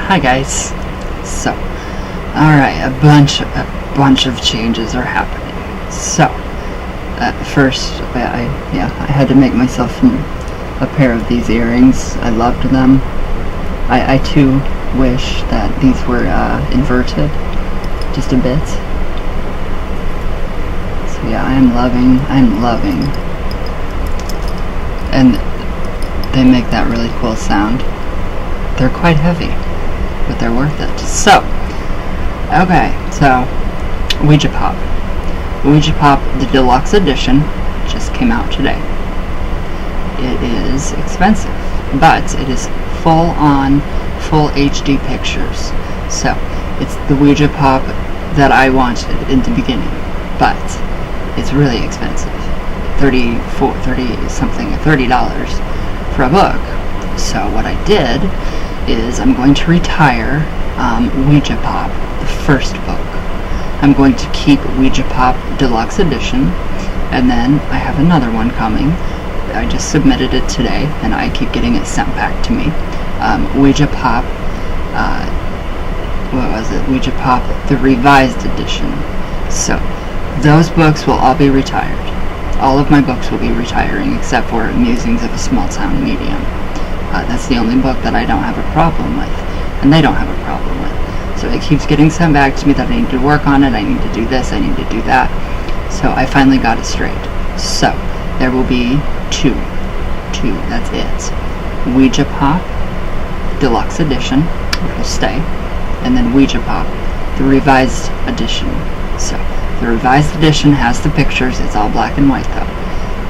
Hi guys. So, alright, a bunch of changes are happening. So, first, I had to make myself a pair of these earrings. I loved them. I too wish that these were inverted just a bit. So yeah, I'm loving, and they make that really cool sound. They're quite heavy, but they're worth it. So, okay, so Ouija Pop. Ouija Pop, the deluxe edition, just came out today. It is expensive, but it is full HD pictures. So, it's the Ouija Pop that I wanted in the beginning, but it's really expensive. $30 for a book. So what I did is I'm going to retire Ouija Pop, the first book. I'm going to keep Ouija Pop Deluxe Edition, and then I have another one coming. I just submitted it today, and I keep getting it sent back to me. Ouija Pop, Ouija Pop, the Revised Edition. So, those books will all be retired. All of my books will be retiring, except for Musings of a Small Town Medium. That's the only book that I don't have a problem with, and they don't have a problem with. So it keeps getting sent back to me that I need to work on it, I need to do this, I need to do that. So I finally got it straight. So there will be two, that's it. Ouija Pop, Deluxe Edition, which will stay, and then Ouija Pop, the Revised Edition. So the Revised Edition has the pictures, it's all black and white though.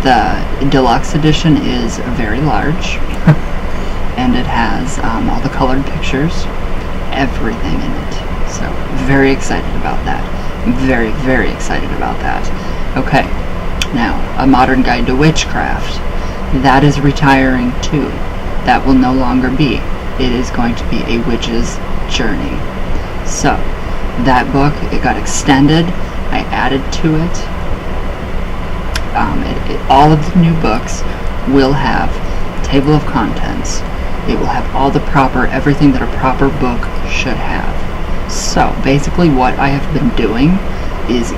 The Deluxe Edition is very large, and it has all the colored pictures, everything in it. So, very excited about that. Very, very excited about that. Okay, now, A Modern Guide to Witchcraft. That is retiring too. That will no longer be. It is going to be a witch's journey. So, that book, it got extended. I added to it. All of the new books will have table of contents. It will have all the everything that a proper book should have. So basically what I have been doing is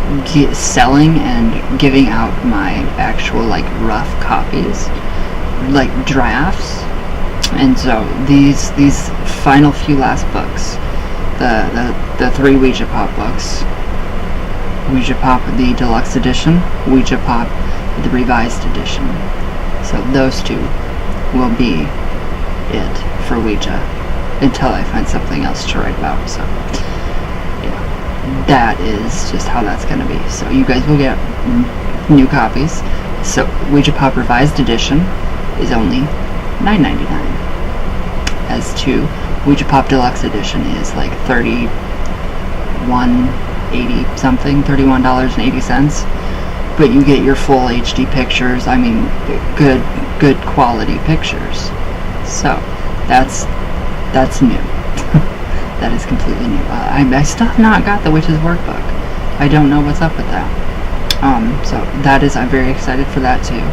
selling and giving out my actual rough copies, drafts. And so these final few last books, the three Ouija Pop books, Ouija Pop the Deluxe Edition, Ouija Pop the Revised Edition. So those two will be it for Ouija until I find something else to write about. So yeah, that is just how that's going to be. So you guys will get new copies. So Ouija Pop Revised Edition is only $9.99. As to Ouija Pop Deluxe Edition is like $31.80 something, $31.80. But you get your full HD pictures. I mean, good quality pictures. So that's new. That is completely new. I still have not got the Witch's Workbook. I don't know what's up with that. So that is, I'm very excited for that too.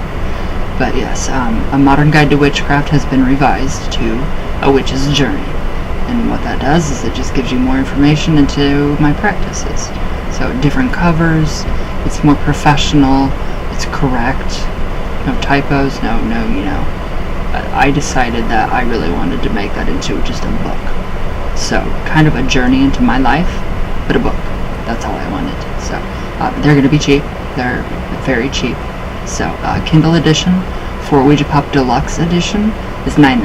But yes, A Modern Guide to Witchcraft has been revised to A Witch's Journey. And what that does is it just gives you more information into my practices. So different covers, it's more professional, it's correct, no typos, no, I decided that I really wanted to make that into just a book. So, kind of a journey into my life, but a book. That's all I wanted. So, they're going to be cheap. They're very cheap. So, Kindle edition for Ouija Pop Deluxe Edition is $9.99.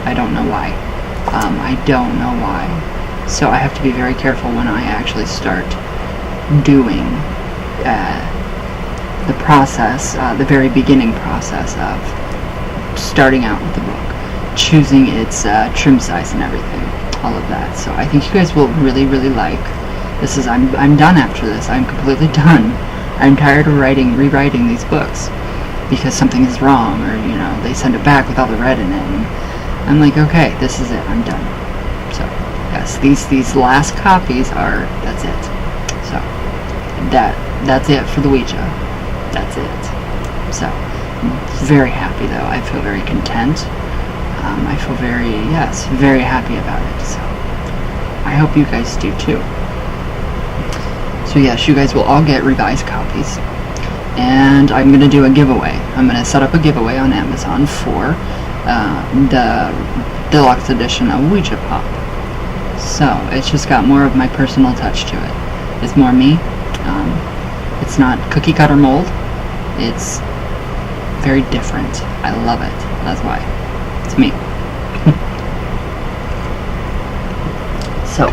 I don't know why. So, I have to be very careful when I actually start doing the process, the very beginning process of starting out with the book, choosing its trim size and everything, all of that. So I think you guys will really, really like this. I'm done after this. I'm completely done. I'm tired of rewriting these books because something is wrong, or they send it back with all the red in it, and I'm like, okay, this is it. I'm done. So yes, these last copies that's it. So that's it for the Ouija. That's it. So, very happy though. I feel very content. I feel very happy about it. So I hope you guys do too. So yes, you guys will all get revised copies. And I'm going to do a giveaway. I'm going to set up a giveaway on Amazon for the deluxe edition of Ouija Pop. So it's just got more of my personal touch to it. It's more me. It's not cookie cutter mold. It's very different. I love it. That's why. It's me. So,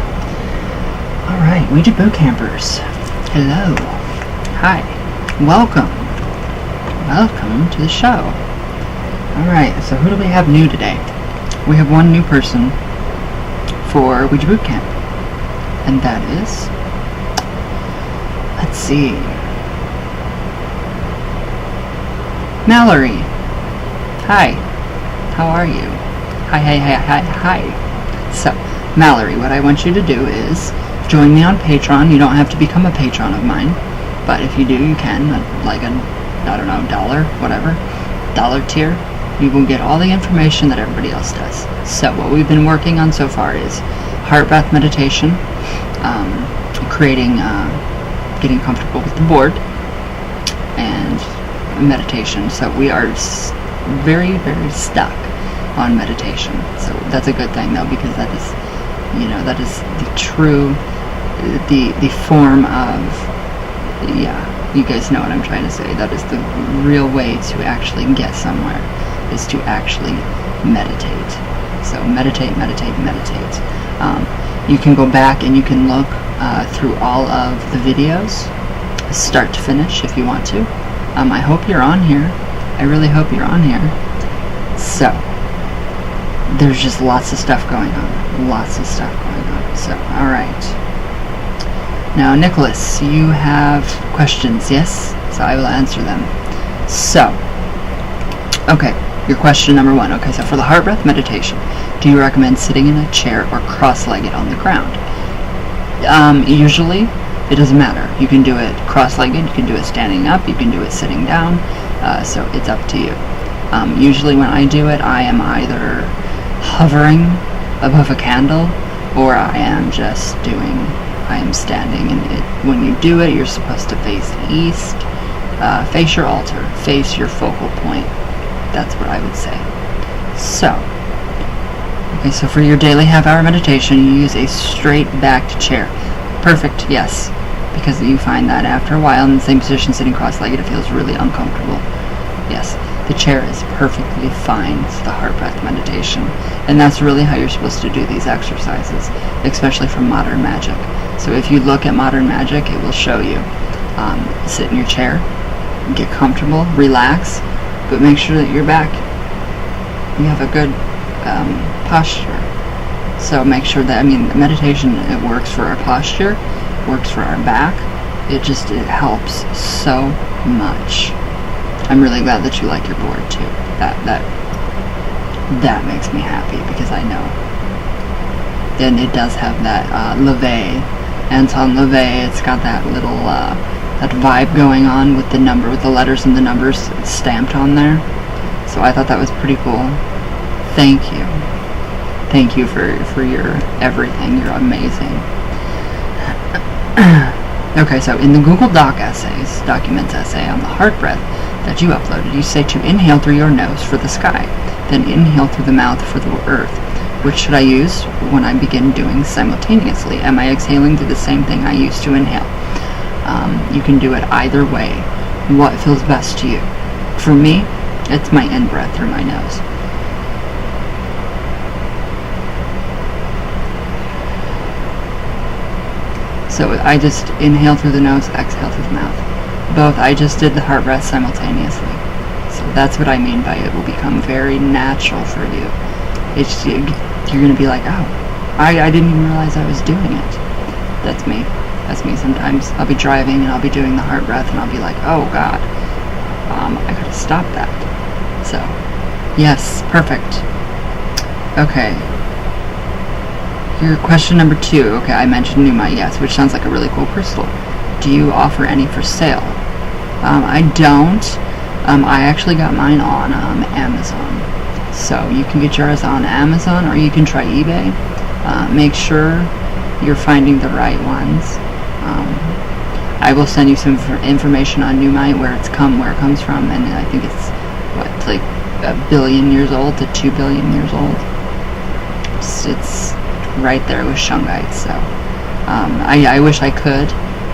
alright, Ouija Boot Campers. Hello. Hi. Welcome to the show. Alright, so who do we have new today? We have one new person for Ouija Boot Camp, and that is, let's see, Mallory. Hi, how are you? Hi. So, Mallory, what I want you to do is join me on Patreon. You don't have to become a patron of mine, but if you do, you can, like a, I don't know, $1 tier. You will get all the information that everybody else does. So what we've been working on so far is heart breath meditation, creating, getting comfortable with the board, and meditation. So we are very stuck on meditation. So that's a good thing though, because that is, that is the true, the form of, you guys know what I'm trying to say. That is the real way to actually get somewhere, is to actually meditate. So meditate. You can go back and you can look through all of the videos, start to finish, if you want to. I hope you're on here. I really hope you're on here. So, there's just lots of stuff going on. So, alright. Now, Nicholas, you have questions, yes? So I will answer them. So, okay, your question number 1. Okay, so for the heart breath meditation, do you recommend sitting in a chair or cross-legged on the ground? Usually, it doesn't matter. You can do it cross-legged, you can do it standing up, you can do it sitting down, so it's up to you. Usually when I do it, I am either hovering above a candle, or I am standing, and when you do it, you're supposed to face east, face your altar, face your focal point. That's what I would say. So, okay, so for your daily half-hour meditation, you use a straight-backed chair. Perfect, yes, because you find that after a while in the same position, sitting cross-legged, it feels really uncomfortable. Yes, the chair is perfectly fine for the heart breath meditation, and that's really how you're supposed to do these exercises, especially from Modern Magic. So if you look at Modern Magic, it will show you. Sit in your chair, get comfortable, relax, but make sure that your back, you have a good posture. So make sure that, meditation, it works for our posture, works for our back. It helps so much. I'm really glad that you like your board too. That makes me happy, because I know. Then it does have that LaVey, Anton LaVey. It's got that little that vibe going on with the letters and the numbers stamped on there. So I thought that was pretty cool. Thank you for your everything. You're amazing. Okay, so in the Google Documents essay on the heart breath that you uploaded, you say to inhale through your nose for the sky, then inhale through the mouth for the earth. Which should I use when I begin doing simultaneously? Am I exhaling through the same thing I used to inhale? You can do it either way. What feels best to you? For me, it's my in-breath through my nose. So I just inhale through the nose, exhale through the mouth. Both, I just did the heart breath simultaneously. So that's what I mean by it will become very natural for you. You're going to be like, oh, I didn't even realize I was doing it. That's me. Sometimes I'll be driving and I'll be doing the heart breath and I'll be like, oh God, I gotta stop that. So, yes, perfect. Okay. Your question number 2. Okay, I mentioned Numa, yes, which sounds like a really cool crystal. Do you offer any for sale? I don't. I actually got mine on Amazon. So you can get yours on Amazon, or you can try eBay. Make sure you're finding the right ones. I will send you some information on Numite, where it comes from, and I think it's like 1 billion years old to 2 billion years old. It's right there with shungite. So I wish I could.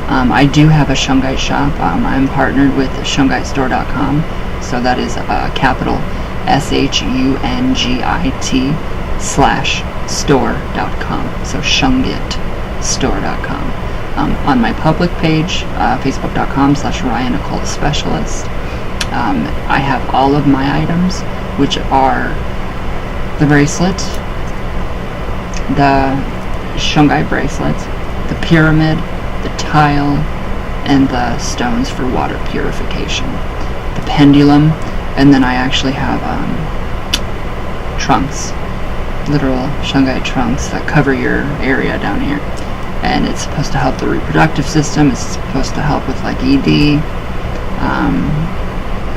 I do have a shungite shop. I'm partnered with shungitestore.com, so that is capital SHUNGIT/store.com. So shungitstore.com. On my public page, facebook.com/Ryan Occult Specialist, I have all of my items, which are the bracelet, the shungite bracelet, the pyramid, the tile, and the stones for water purification, the pendulum, and then I actually have trunks, literal shungite trunks that cover your area down here, and it's supposed to help the reproductive system. It's supposed to help with like ED.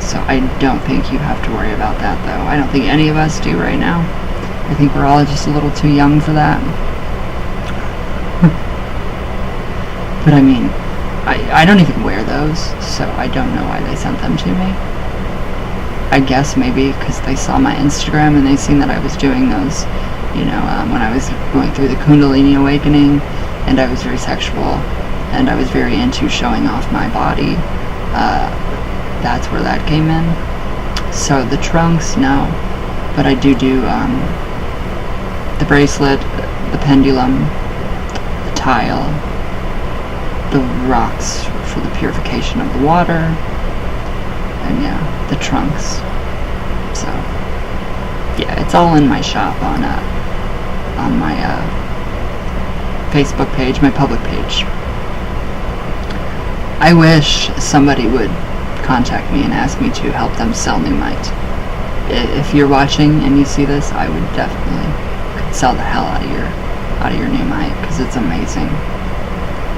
So I don't think you have to worry about that, though. I don't think any of us do right now. I think we're all just a little too young for that. But I mean, I don't even wear those, so I don't know why they sent them to me. I guess maybe because they saw my Instagram and they seen that I was doing those, when I was going through the Kundalini awakening, and I was very sexual, and I was very into showing off my body. That's where that came in. So the trunks, no, but I do the bracelet, the pendulum, the tile, the rocks for the purification of the water, and yeah, the trunks. So yeah, it's all in my shop on my Facebook page, my public page. I wish somebody would contact me and ask me to help them sell Numite. If you're watching and you see this, I would definitely sell the hell out of your Numite, because it's amazing.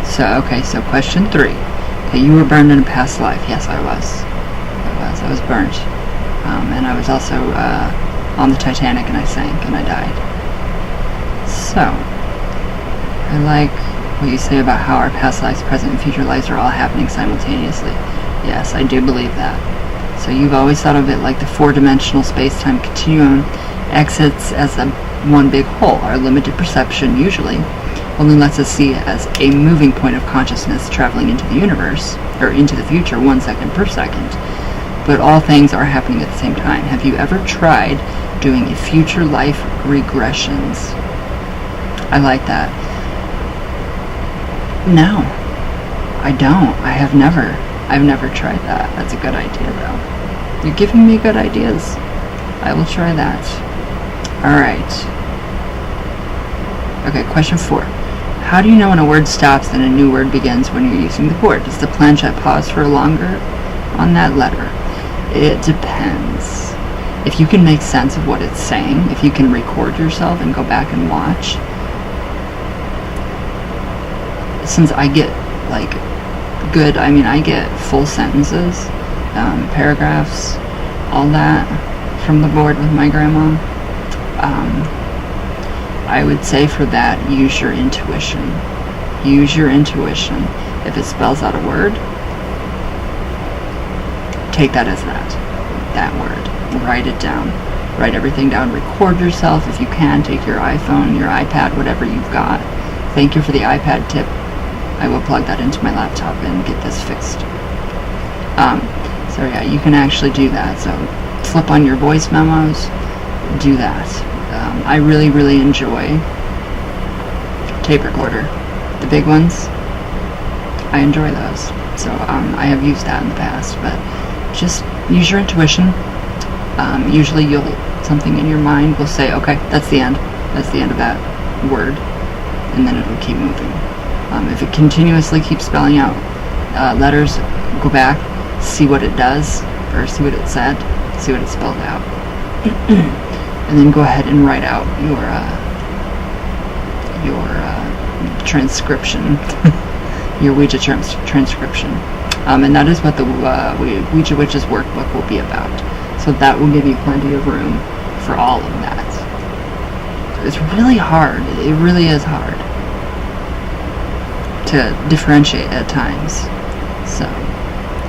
So question 3. Okay, you were burned in a past life. Yes, I was. I was burnt. And I was also on the Titanic, and I sank and I died. So I like what you say about how our past lives, present, and future lives are all happening simultaneously. Yes, I do believe that. So you've always thought of it like the 4-dimensional space-time continuum exits as one big hole. Our limited perception usually only lets us see it as a moving point of consciousness traveling into the universe, or into the future 1 second per second. But all things are happening at the same time. Have you ever tried doing a future life regressions? I like that. No, I don't. I've never tried that. That's a good idea, though. You're giving me good ideas. I will try that. Alright. Okay, question 4. How do you know when a word stops and a new word begins when you're using the board? Does the planchette pause for longer on that letter? It depends. If you can make sense of what it's saying, if you can record yourself and go back and watch. Since I get I get full sentences, paragraphs, all that from the board with my grandma. I would say for that, use your intuition. Use your intuition. If it spells out a word, take that as that word. Write it down. Write everything down. Record yourself if you can. Take your iPhone, your iPad, whatever you've got. Thank you for the iPad tip. I will plug that into my laptop and get this fixed. So yeah, you can actually do that. So flip on your voice memos. Do that. I really, really enjoy tape recorder. The big ones, I enjoy those. So I have used that in the past, but just use your intuition. Usually something in your mind will say, okay, that's the end. That's the end of that word. And then it'll keep moving. If it continuously keeps spelling out letters, go back, see what it does, or see what it said, see what it spelled out. And then go ahead and write out your transcription, your Ouija transcription. And that is what the Ouija Witches workbook will be about. So that will give you plenty of room for all of that. It's really hard. It really is hard to differentiate at times. So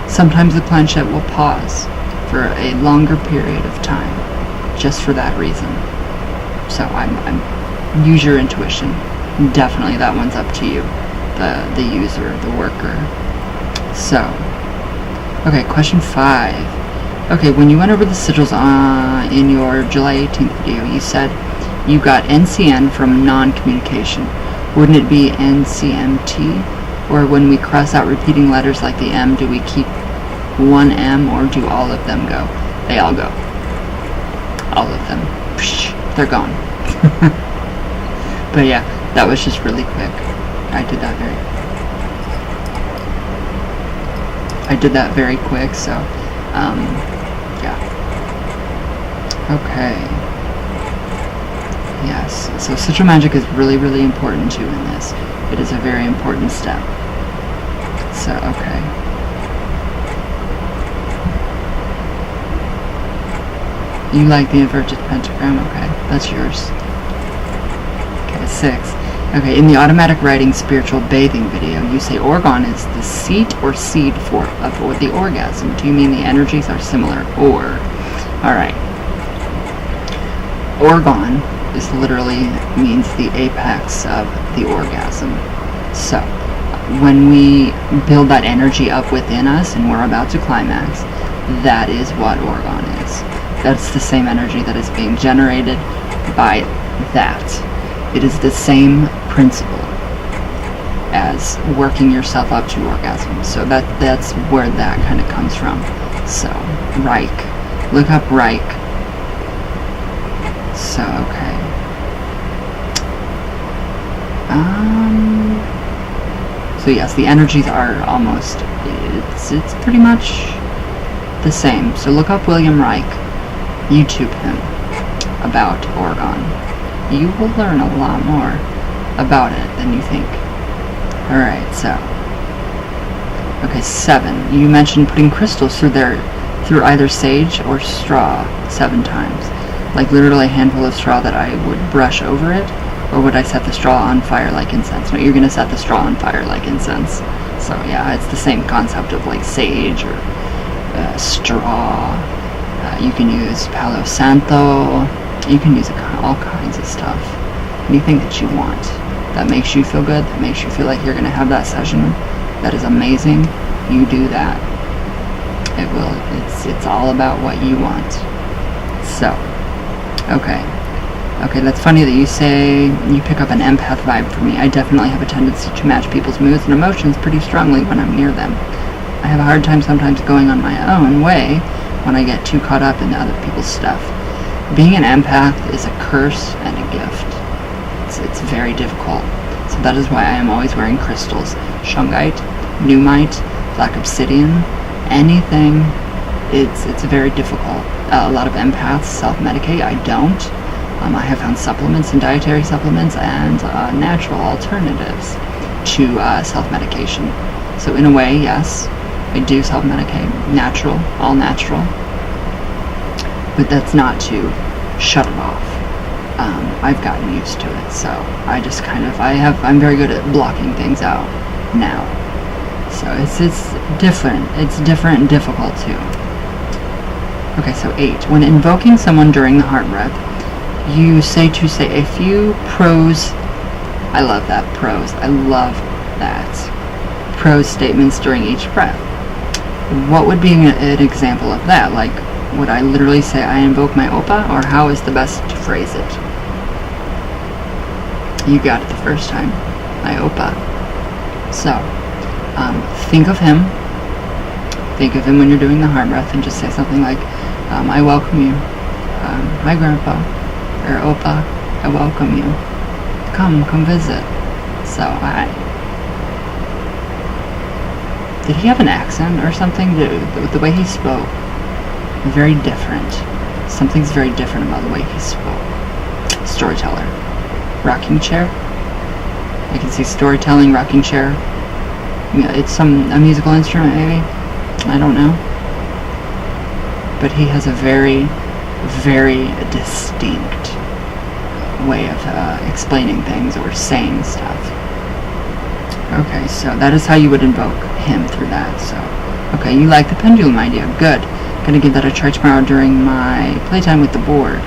sometimes the planchette will pause for a longer period of time just for that reason. So I'm use your intuition. Definitely that one's up to you, the user, the worker. So, okay, question 5. Okay, when you went over the sigils in your July 18th video, you said you got NCN from non-communication. Wouldn't it be NCMT? Or when we cross out repeating letters like the M, do we keep one M or do all of them go? They all go. All of them. Psh, they're gone. But yeah, that was just really quick. I did that very quick, so yeah. Okay. Yes, so sigil magic is really, really important too in this. It is a very important step. So, okay. You like the inverted pentagram? Okay, that's yours. Okay, 6. Okay, in the automatic writing spiritual bathing video, you say orgon is the seat or seed for the orgasm. Do you mean the energies are similar? Or, alright. Orgon is literally means the apex of the orgasm. So, when we build that energy up within us and we're about to climax, that is what orgon is. That's the same energy that is being generated by that. It is the same principle as working yourself up to orgasm. So that's where that kind of comes from. So, Reich. Look up Reich. So, okay. So yes, the energies are almost, it's pretty much the same. So look up William Reich. YouTube him about orgon. You will learn a lot more about it than you think. Alright, so. Okay, 7. You mentioned putting crystals through either sage or straw 7 times. Like literally a handful of straw that I would brush over it, or would I set the straw on fire like incense? No, you're going to set the straw on fire like incense. So yeah, it's the same concept of like sage or straw. You can use Palo Santo. You can use all kinds of stuff. Anything that you want that makes you feel good, that makes you feel like you're going to have that session that is amazing, you do that. It will. It's all about what you want. So, okay. Okay, that's funny that you say you pick up an empath vibe for me. I definitely have a tendency to match people's moods and emotions pretty strongly when I'm near them. I have a hard time sometimes going on my own way when I get too caught up in other people's stuff. Being an empath is a curse and a gift. It's very difficult. So that is why I am always wearing crystals. Shungite, Numite, Black Obsidian, anything. It's very difficult. A lot of empaths self-medicate. I don't. I have found supplements and dietary supplements and natural alternatives to self-medication. So in a way, yes, I do self-medicate. Natural, all natural. But that's not to shut it off. I've gotten used to it, so I just I'm very good at blocking things out now. So it's different. It's different and difficult too. Okay, so 8. When invoking someone during the heart breath, you say a few prose. I love that, prose. I love that. Prose statements during each breath. What would be an example of that? Like, would I literally say I invoke my Opa, or how is the best to phrase it? You got it the first time. My Opa. So, think of him. Think of him when you're doing the heart breath and just say something like, I welcome you. My grandpa. Or Opa, I welcome you. Come visit. So, did he have an accent or something? The way he spoke, very different. Something's very different about the way he spoke. Storyteller. Rocking chair. I can see storytelling, rocking chair. Yeah, it's a musical instrument maybe. I don't know. But he has a very very distinct way of explaining things or saying stuff. Okay, so that is how you would invoke him through that. So, okay, you like the pendulum idea. Good. Gonna give that a try tomorrow during my playtime with the board.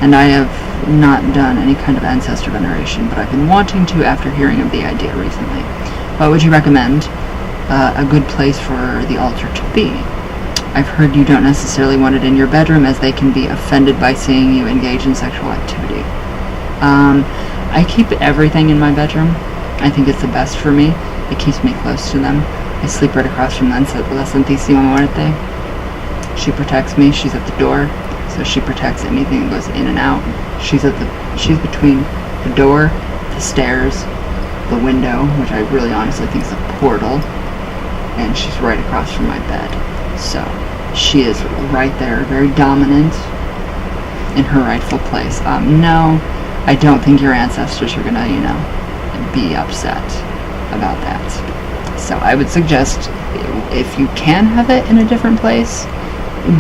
And I have not done any kind of ancestor veneration, but I've been wanting to after hearing of the idea recently. What would you recommend a good place for the altar to be? I've heard you don't necessarily want it in your bedroom, as they can be offended by seeing you engage in sexual activity. I keep everything in my bedroom. I think it's the best for me. It keeps me close to them. I sleep right across from La Santísima Muerte. She protects me. She's at the door, so she protects anything that goes in and out. She's between the door, the stairs, the window, which I really honestly think is a portal, and she's right across from my bed. So she is right there, very dominant in her rightful place. No, I don't think your ancestors are gonna, be upset about that. So I would suggest, if you can have it in a different place,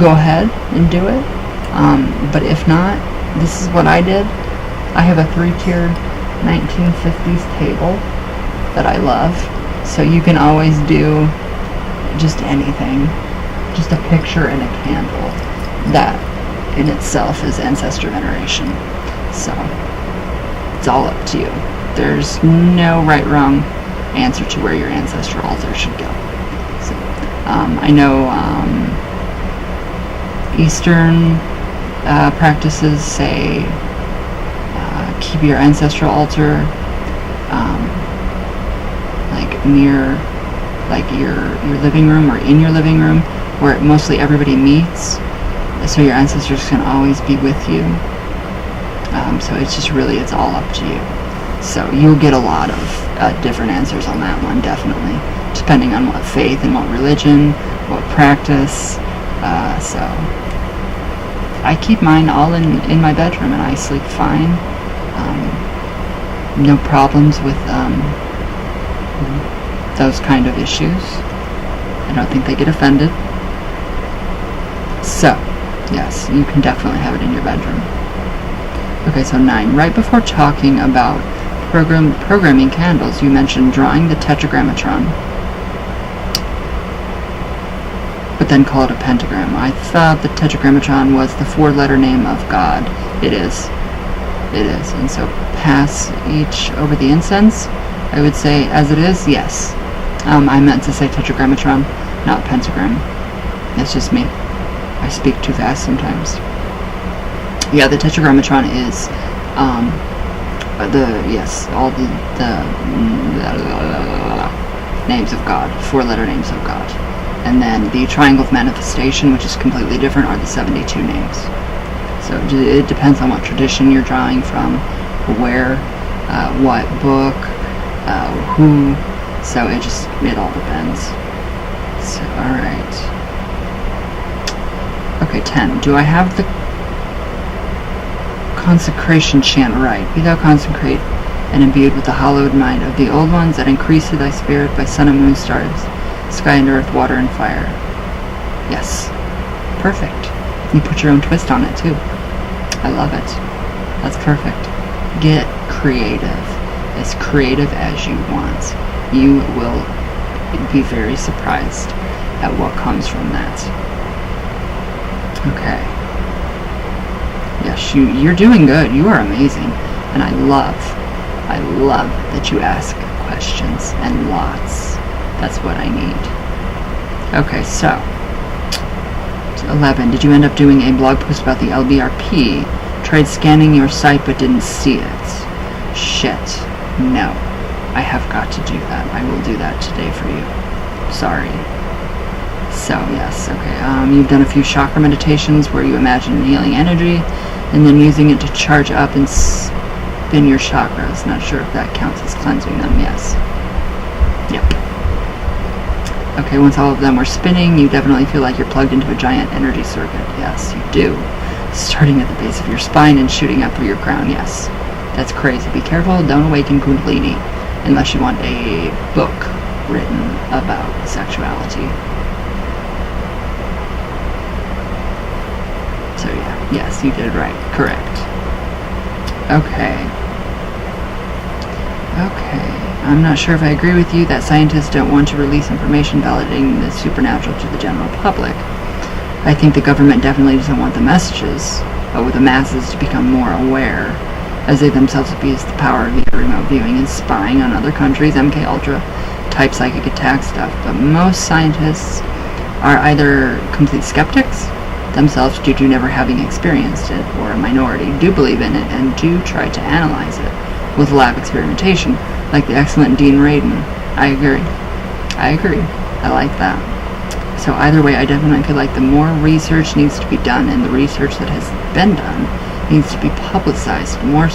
go ahead and do it. But if not, this is what I did. I have a 3-tier 1950s table that I love. So you can always do just anything. Just a picture and a candle. That in itself is ancestor veneration. So it's all up to you. There's no right wrong answer to where your ancestral altar should go. So I know Eastern practices say keep your ancestral altar near your living room or in your living room, where mostly everybody meets, so your ancestors can always be with you. So it's all up to you. So you'll get a lot of different answers on that one, definitely, depending on what faith and what religion, what practice. So I keep mine all in my bedroom, and I sleep fine. No problems with those kind of issues. I don't think they get offended. So, yes, you can definitely have it in your bedroom. Okay, so 9. Right before talking about programming candles, you mentioned drawing the tetragrammatron, but then call it a pentagram. I thought the tetragrammatron was the 4-letter name of God. It is. And so pass each over the incense. I would say, as it is, yes. I meant to say tetragrammatron, not pentagram. It's just me. I speak too fast sometimes. Yeah, the tetragrammatron is all the names of God, 4-letter names of God. And then the triangle of manifestation, which is completely different, are the 72 names. So it depends on what tradition you're drawing from, where, what book, who. So it all depends. So, alright. Okay, 10. Do I have the consecration chant right? Be thou consecrate and imbued with the hallowed mind of the old ones, that increaseth thy spirit by sun and moon, stars, sky and earth, water and fire. Yes. Perfect. You put your own twist on it too. I love it. That's perfect. Get creative. As creative as you want. You will be very surprised at what comes from that. Okay. Yes, you're doing good. You are amazing. And I love that you ask questions, and lots. That's what I need. Okay, so 11. Did you end up doing a blog post about the LBRP? Tried scanning your site but didn't see it. Shit. No. I have got to do that. I will do that today for you. Sorry. So, yes, okay. You've done a few chakra meditations where you imagine healing energy and then using it to charge up and spin your chakras. Not sure if that counts as cleansing them. Yes. Yep. Okay, once all of them were spinning, you definitely feel like you're plugged into a giant energy circuit. Yes, you do. Starting at the base of your spine and shooting up through your crown. Yes. That's crazy. Be careful. Don't awaken Kundalini unless you want a book written about sexuality. So, yeah. Yes, you did right. Correct. Okay. I'm not sure if I agree with you that scientists don't want to release information validating the supernatural to the general public. I think the government definitely doesn't want the masses to become more aware, as they themselves abuse the power via remote viewing and spying on other countries, MK Ultra type psychic attack stuff. But most scientists are either complete skeptics themselves due to never having experienced it, or a minority do believe in it and do try to analyze it with lab experimentation, like the excellent Dean Radin. I agree. I like that. So either way, I definitely feel like the more research needs to be done, and the research that has been done needs to be publicized more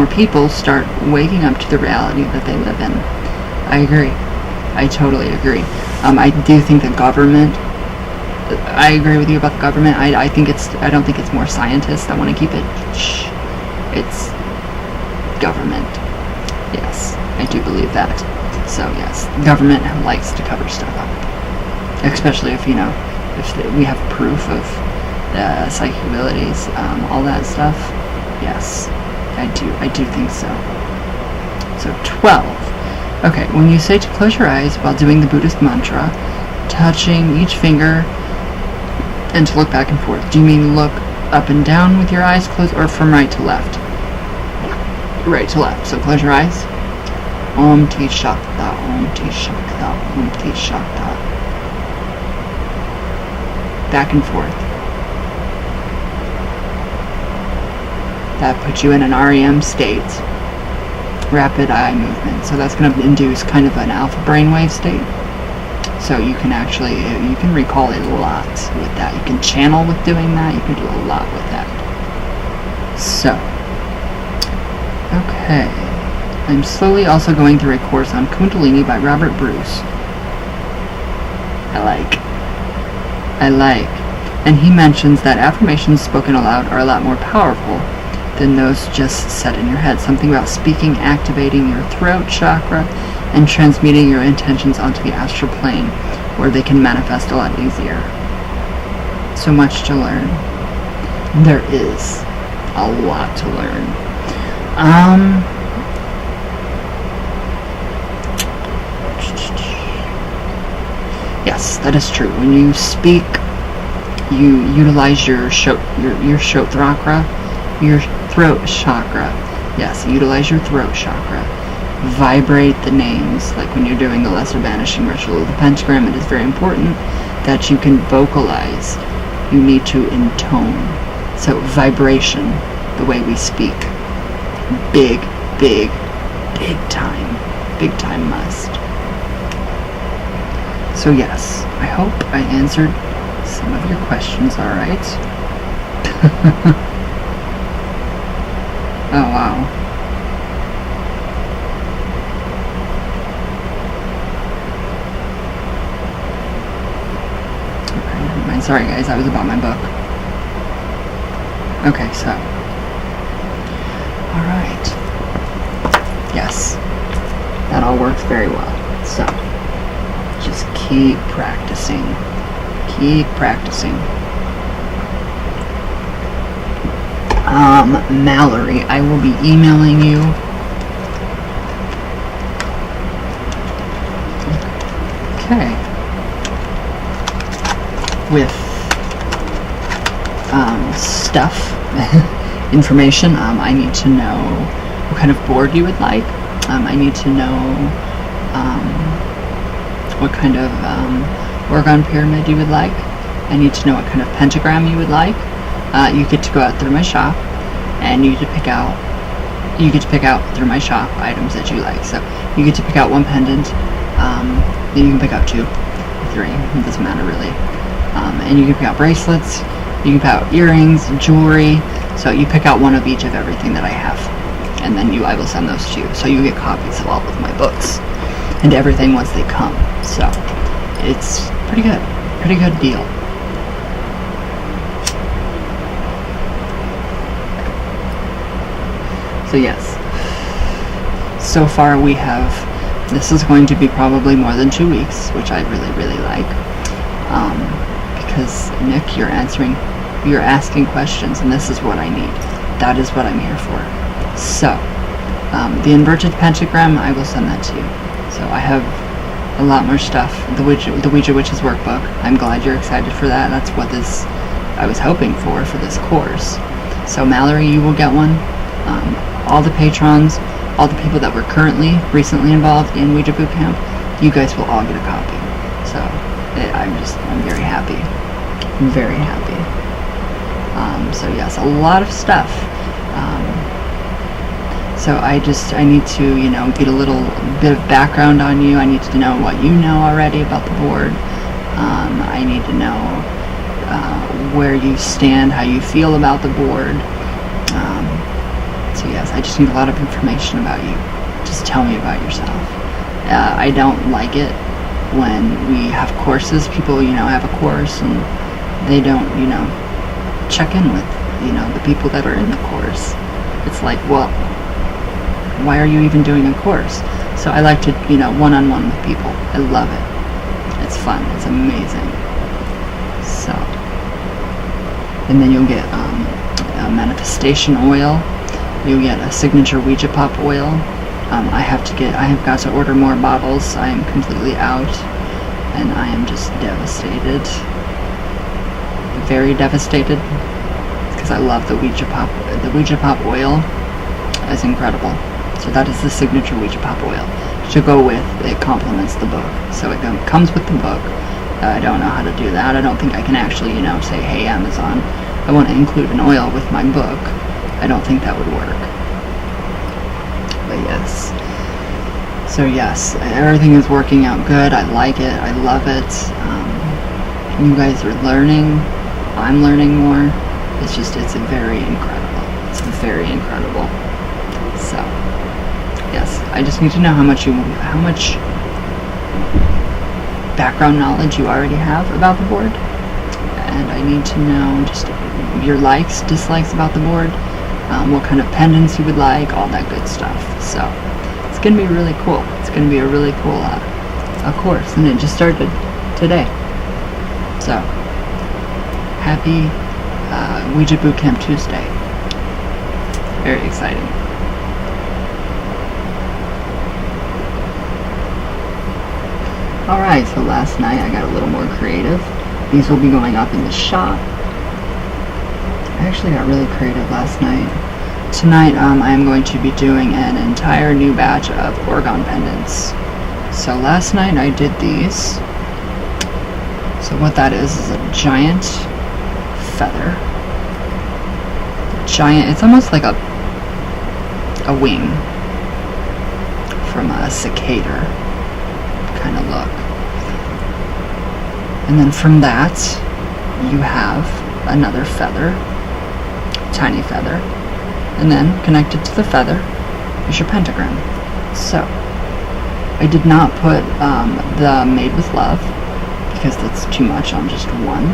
people start waking up to the reality that they live in. I agree. I totally agree. I do think the government, I agree with you about the government. I don't think it's more scientists that want to keep it. It's government. Yes, I do believe that. So yes, government likes to cover stuff up, especially if we have proof of psychic abilities, all that stuff. Yes, I do think so. So 12. Okay, when you say to close your eyes while doing the Buddhist mantra, touching each finger, and to look back and forth, do you mean look up and down with your eyes closed, or from right to left? Right to left. So close your eyes. Om Ti Shakta, Om Ti Shakta, Om Ti Shakta. Back and forth. That puts you in an REM state. Rapid eye movement. So that's going to induce kind of an alpha brainwave state. So you can recall a lot with that. You can channel with doing that. You can do a lot with that. So, okay. I'm slowly also going through a course on Kundalini by Robert Bruce. I like. And he mentions that affirmations spoken aloud are a lot more powerful than those just said in your head. Something about speaking, activating your throat chakra, and transmuting your intentions onto the astral plane, where they can manifest a lot easier. So much to learn. There is a lot to learn. Yes, that is true. When you speak, you utilize your throat chakra. Yes, utilize your throat chakra. Vibrate the names, like when you're doing the lesser banishing ritual of the pentagram. It is very important that you can vocalize. You need to intone. So vibration, the way we speak. Big time must. So yes, I hope I answered some of your questions alright. Oh wow. Okay, never mind. Sorry guys, that was about my book. Okay, so. Alright. Yes. That all works very well. So. Just keep practicing. Mallory, I will be emailing you. Okay. With stuff, information. I need to know what kind of board you would like. I need to know what kind of orgon pyramid you would like. I need to know what kind of pentagram you would like. You get to go out through my shop, and you get to pick out through my shop items that you like. So you get to pick out one pendant. Then you can pick out 2, 3. It doesn't matter really. And you can pick out bracelets. You can pick out earrings, jewelry. So you pick out one of each of everything that I have, and then I will send those to you. So you get copies of all of my books and everything once they come. So it's pretty good deal. So yes, so far this is going to be probably more than 2 weeks, which I really like, because Nick, you're asking questions, and this is what I need. That is what I'm here for. So, the inverted pentagram, I will send that to you. So I have a lot more stuff. The Ouija Witches workbook. I'm glad you're excited for that. That's what I was hoping for this course. So Mallory, you will get one. All the patrons, all the people that were recently involved in Ouija Boot Camp, you guys will all get a copy. So I'm very happy. I'm very happy. So yes, a lot of stuff. So I need to, get a little bit of background on you. I need to know what you know already about the board. I need to know where you stand, how you feel about the board. So yes, I just need a lot of information about you. Just tell me about yourself. I don't like it when we have courses. People, have a course and they don't, check in with, the people that are in the course. It's like, well, why are you even doing a course? So I like to, one-on-one with people. I love it. It's fun. It's amazing. So, and then you'll get a manifestation oil. You'll get a signature Ouija Pop oil. I have got to order more bottles. I am completely out, and I am just devastated. Very devastated, because I love the Ouija Pop. The Ouija Pop oil is incredible. So that is the signature Ouija Pop oil. To go with, it complements the book. So it comes with the book. I don't know how to do that. I don't think I can actually, say, hey, Amazon, I want to include an oil with my book. I don't think that would work. But yes. So yes, everything is working out good. I like it. I love it. You guys are learning. I'm learning more. It's very incredible. It's very incredible. So, yes, I just need to know how much background knowledge you already have about the board. And I need to know just your likes, dislikes about the board. What kind of pendants you would like, all that good stuff. So it's going to be really cool. It's going to be a really cool course, and it just started today. So happy Ouija Boot Camp Tuesday. Very exciting. Alright, so last night I got a little more creative. These will be going up in the shop. I actually got really creative last night. Tonight I am going to be doing an entire new batch of orgone pendants. So last night I did these. So what that is a giant feather. It's almost like a wing from a cicada kind of look. And then from that you have another feather, tiny feather, and then connected to the feather is your pentagram. So I did not put the Made with Love because that's too much on just one.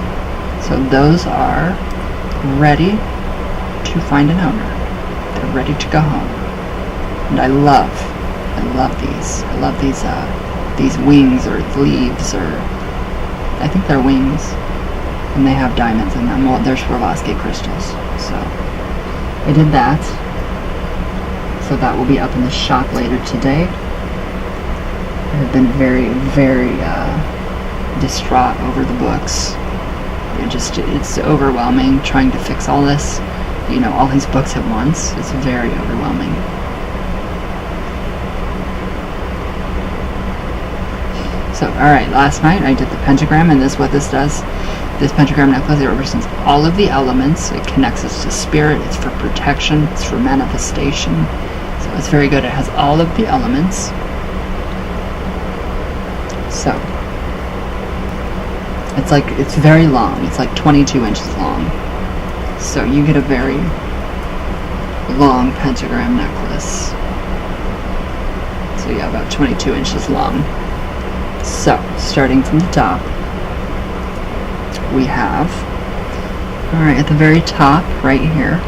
So those are ready to find an owner. They're ready to go home. And I love these. I love these wings or leaves, or I think they're wings. And they have diamonds in them. Well, they're Swarovski crystals. So I did that. So that will be up in the shop later today. I have been very, very distraught over the books. It's overwhelming trying to fix all this. All these books at once. It's very overwhelming. So, alright, last night I did the pentagram, and this does. This pentagram necklace, it represents all of the elements. It connects us to spirit. It's for protection. It's for manifestation. So it's very good. It has all of the elements. So it's very long. It's like 22 inches long. So you get a very long pentagram necklace. So yeah, about 22 inches long. So starting from the top, we have, alright, at the very top, right here,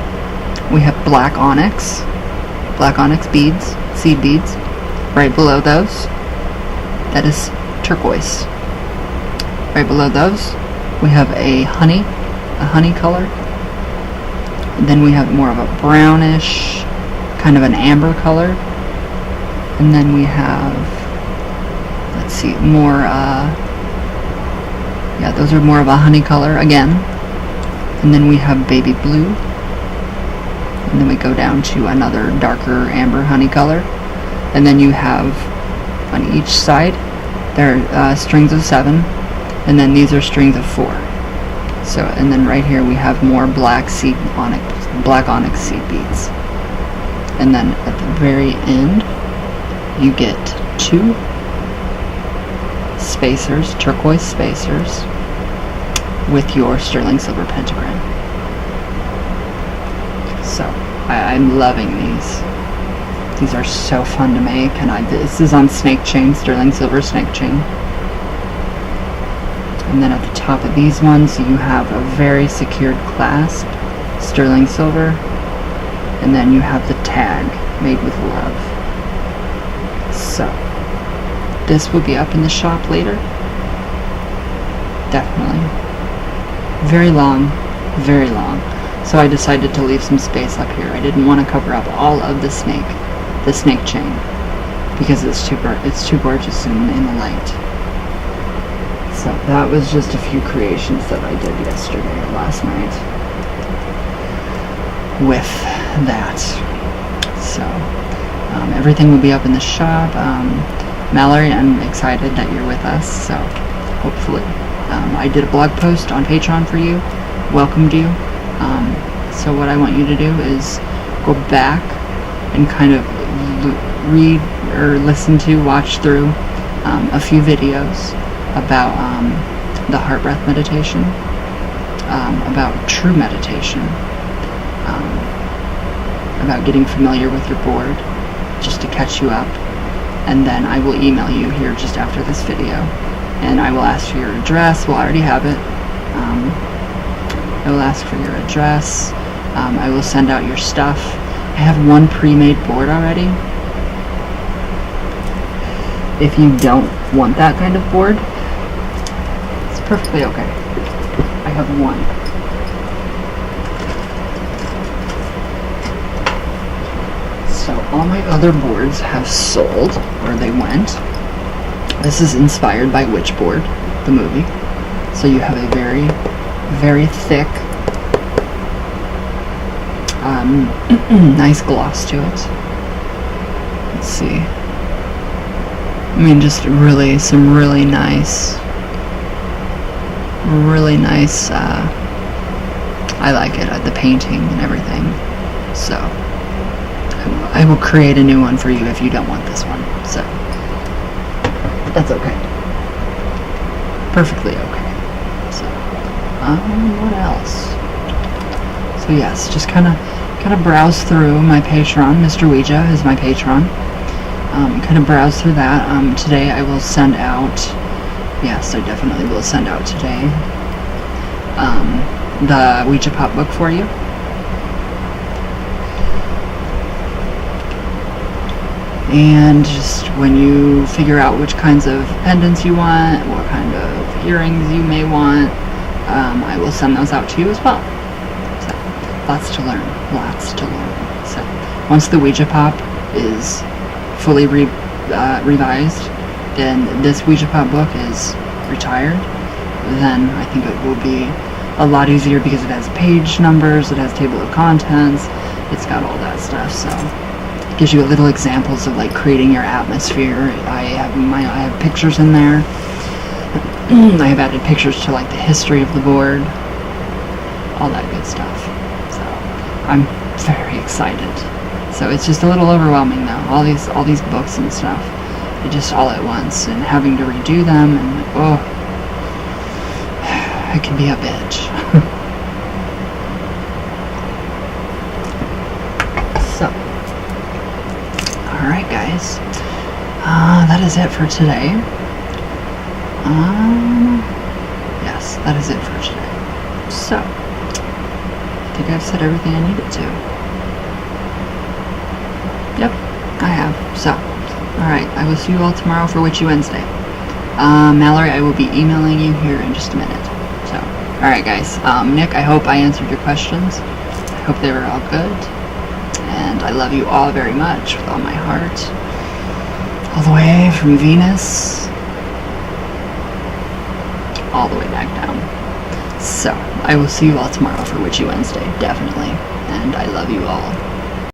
we have black onyx beads, seed beads. Right below those, that is turquoise. Right below those, We have a honey color. And then we have more of a brownish, kind of an amber color. And then we have, let's see, more, yeah, those are more of a honey color again. And then we have baby blue. And then we go down to another darker amber honey color. And then you have on each side, there are strings of 7. And then these are strings of 4. So, and then right here we have more black onyx seed beads. And then at the very end, you get 2 spacers, turquoise spacers, with your sterling silver pentagram. So, I'm loving these. These are so fun to make, and this is on snake chain, sterling silver snake chain. And then at the top of these ones, you have a very secured clasp, sterling silver, and then you have the tag made with love. So, this will be up in the shop later. Definitely. Very long, very long. So I decided to leave some space up here. I didn't want to cover up all of the snake chain, because it's too gorgeous in the light. So that was just a few creations that I did yesterday or last night with that. So everything will be up in the shop. Mallory, I'm excited that you're with us, so hopefully. I did a blog post on Patreon for you, welcomed you. So what I want you to do is go back and kind of read or listen to, watch through a few videos about the heart breath meditation, about true meditation, about getting familiar with your board, just to catch you up. And then I will email you here just after this video, and I will ask for your address. We'll already have it. I will ask for your address. I will send out your stuff. I have one pre-made board already. If you don't want that kind of board, it's perfectly okay. I have one. So all my other boards have sold, or they went. This is inspired by Witchboard, the movie. So you have a very, very thick, nice gloss to it. Let's see. I mean, just really, some really nice, I like it, the painting and everything. So, I will create a new one for you if you don't want this one. So, that's okay. Perfectly okay. So, what else? So yes, just kind of browse through my Patreon. Mr. Ouija is my Patreon. Kind of browse through that. Today I will send out, yes, I definitely will send out today, the Ouija Pop book for you. And just when you figure out which kinds of pendants you want, what kind of earrings you may want, I will send those out to you as well. So, lots to learn. So, once the Ouija Pop is fully revised, and this Ouija Pop book is retired, then I think it will be a lot easier, because it has page numbers, it has table of contents, it's got all that stuff. So it gives you little examples of like creating your atmosphere. I have pictures in there. I have added pictures to like the history of the board, all that good stuff. So I'm very excited. So it's just a little overwhelming though, all these books and stuff, just all at once, and having to redo them, and oh, it can be a bitch. So, alright guys, that is it for today. Yes, that is it for today. So, I think I've said everything I needed to. Yep, I have. So, alright, I will see you all tomorrow for Witchy Wednesday. Mallory, I will be emailing you here in just a minute. So, Alright guys, Nick, I hope I answered your questions. I hope they were all good. And I love you all very much with all my heart. All the way from Venus, all the way back down. So, I will see you all tomorrow for Witchy Wednesday, definitely. And I love you all.